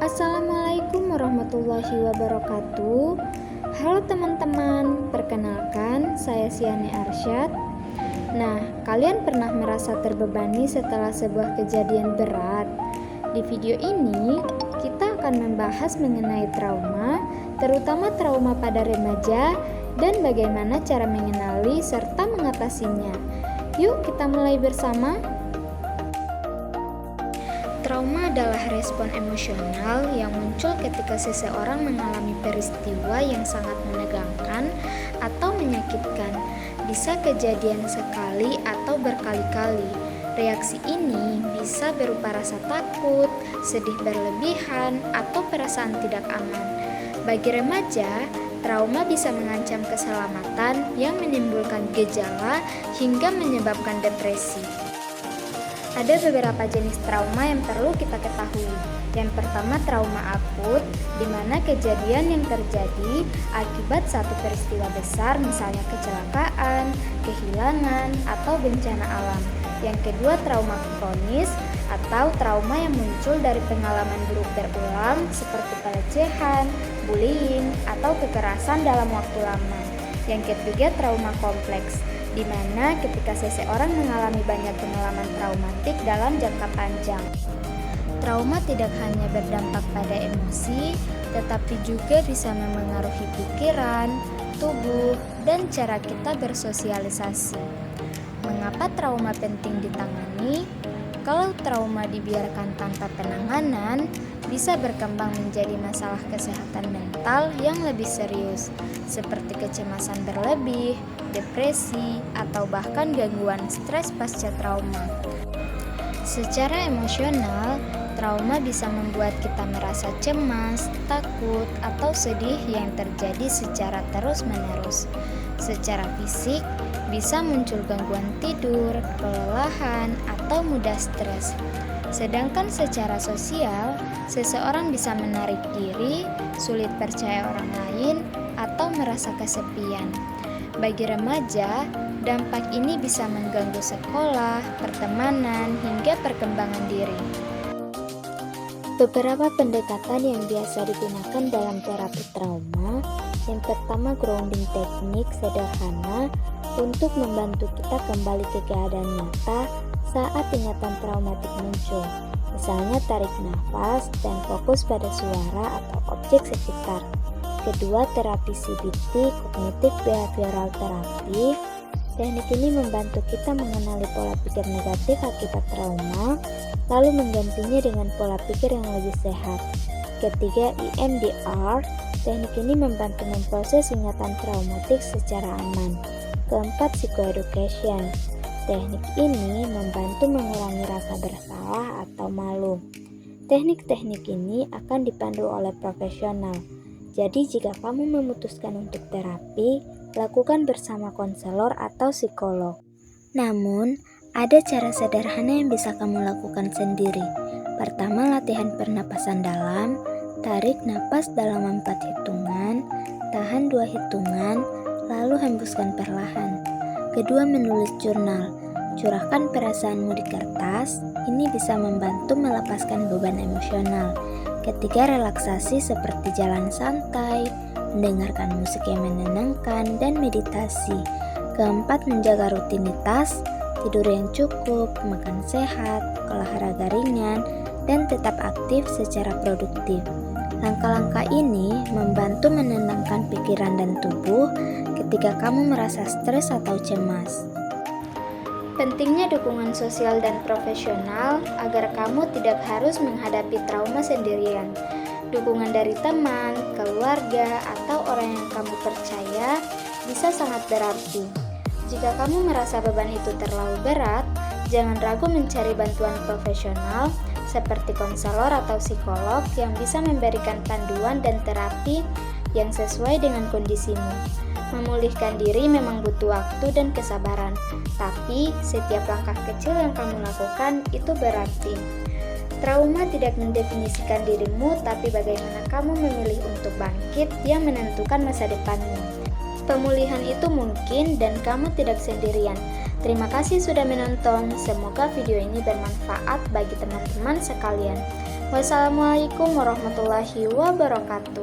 Assalamualaikum warahmatullahi wabarakatuh. Halo teman-teman, perkenalkan saya Siani Arsyad. Nah, kalian pernah merasa terbebani setelah sebuah kejadian berat? Di video ini, kita akan membahas mengenai trauma, terutama trauma pada remaja, dan bagaimana cara mengenali serta mengatasinya. Yuk kita mulai bersama. Trauma adalah respon emosional yang muncul ketika seseorang mengalami peristiwa yang sangat menegangkan atau menyakitkan. Bisa kejadian sekali atau berkali-kali. Reaksi ini bisa berupa rasa takut, sedih berlebihan, atau perasaan tidak aman. Bagi remaja, trauma bisa mengancam keselamatan yang menimbulkan gejala hingga menyebabkan depresi. Ada beberapa jenis trauma yang perlu kita ketahui. Yang pertama, trauma akut, di mana kejadian yang terjadi akibat satu peristiwa besar, misalnya kecelakaan, kehilangan, atau bencana alam. Yang kedua, trauma kronis, atau trauma yang muncul dari pengalaman buruk berulang, seperti pelecehan, bullying, atau kekerasan dalam waktu lama. Yang ketiga, trauma kompleks, di mana ketika seseorang mengalami banyak pengalaman traumatik dalam jangka panjang. Trauma tidak hanya berdampak pada emosi, tetapi juga bisa memengaruhi pikiran, tubuh, dan cara kita bersosialisasi. Mengapa trauma penting ditangani? Kalau trauma dibiarkan tanpa penanganan, bisa berkembang menjadi masalah kesehatan mental yang lebih serius, seperti kecemasan berlebih, depresi, atau bahkan gangguan stres pasca trauma. Secara emosional, trauma bisa membuat kita merasa cemas, takut, atau sedih yang terjadi secara terus-menerus. Secara fisik, bisa muncul gangguan tidur, kelelahan, atau mudah stres. Sedangkan secara sosial, seseorang bisa menarik diri, sulit percaya orang lain, atau merasa kesepian. Bagi remaja, dampak ini bisa mengganggu sekolah, pertemanan, hingga perkembangan diri. Beberapa pendekatan yang biasa digunakan dalam terapi trauma. Yang pertama, grounding teknik sederhana untuk membantu kita kembali ke keadaan nyata saat ingatan traumatik muncul. Misalnya tarik nafas dan fokus pada suara atau objek sekitar. Kedua, terapi CBT, Cognitive Behavioral Therapy. Teknik ini membantu kita mengenali pola pikir negatif akibat trauma, lalu menggantinya dengan pola pikir yang lebih sehat. Ketiga, EMDR. Teknik ini membantu memproses ingatan traumatik secara aman. Keempat, psychoeducation. Teknik ini membantu mengurangi rasa bersalah atau malu. Teknik-teknik ini akan dipandu oleh profesional. Jadi jika kamu memutuskan untuk terapi, lakukan bersama konselor atau psikolog. Namun, ada cara sederhana yang bisa kamu lakukan sendiri. Pertama, latihan pernapasan dalam. Tarik napas dalam 4 hitungan, tahan 2 hitungan, lalu hembuskan perlahan. Kedua, menulis jurnal. Curahkan perasaanmu di kertas. Ini bisa membantu melepaskan beban emosional. Ketiga, relaksasi seperti jalan santai, mendengarkan musik yang menenangkan, dan meditasi. Keempat, menjaga rutinitas, tidur yang cukup, makan sehat, olahraga ringan, dan tetap aktif secara produktif. Langkah-langkah ini membantu menenangkan pikiran dan tubuh ketika kamu merasa stres atau cemas. Pentingnya dukungan sosial dan profesional agar kamu tidak harus menghadapi trauma sendirian. Dukungan dari teman, keluarga, atau orang yang kamu percaya bisa sangat berarti. Jika kamu merasa beban itu terlalu berat, jangan ragu mencari bantuan profesional seperti konselor atau psikolog yang bisa memberikan panduan dan terapi yang sesuai dengan kondisimu. Memulihkan diri memang butuh waktu dan kesabaran, tapi setiap langkah kecil yang kamu lakukan itu berarti. Trauma tidak mendefinisikan dirimu, tapi bagaimana kamu memilih untuk bangkit yang menentukan masa depanmu. Pemulihan itu mungkin dan kamu tidak sendirian. Terima kasih sudah menonton, semoga video ini bermanfaat bagi teman-teman sekalian. Wassalamualaikum warahmatullahi wabarakatuh.